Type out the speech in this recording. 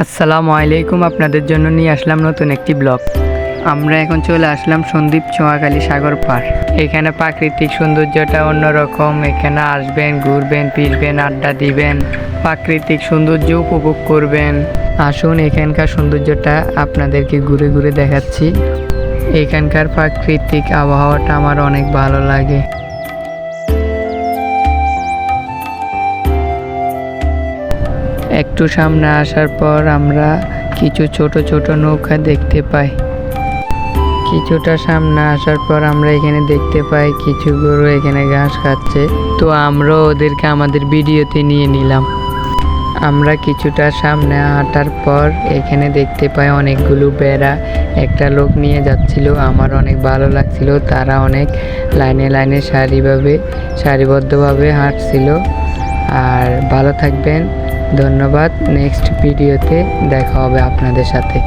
আসসালামু আলাইকুম, আপনাদের জন্য নিয়ে আসলাম নতুন একটি ব্লগ। আমরা এখন চলে আসলাম সন্দ্বীপ চোয়াখালী সাগর পাড়। এখানে প্রাকৃতিক সৌন্দর্যটা অন্যরকম। এখানে আসবেন, ঘুরবেন, ফিরবেন, আড্ডা দিবেন, প্রাকৃতিক সৌন্দর্য উপভোগ করবেন। আসুন, এখানকার সৌন্দর্যটা আপনাদেরকে ঘুরে ঘুরে দেখাচ্ছি। এখানকার প্রাকৃতিক আবহাওয়াটা আমার অনেক ভালো লাগে। একটু সামনে আসার পর আমরা কিছু ছোট ছোট নৌকা দেখতে পাই। কিছুটা সামনে আসার পর আমরা এখানে দেখতে পাই কিছু গরু এখানে ঘাস খাচ্ছে। তো আমরা ওদেরকে আমাদের ভিডিওতে নিয়ে নিলাম। আমরা কিছুটা সামনে হাঁটার পর এখানে দেখতে পাই অনেকগুলো বেড়া একটা লোক নিয়ে যাচ্ছিল। আমার অনেক ভালো লাগছিল। তারা অনেক লাইনে লাইনে সারিবদ্ধভাবে হাঁটছিল। আর ভালো থাকবেন, ধন্যবাদ। নেক্সট ভিডিওতে দেখা হবে আপনাদের সাথে।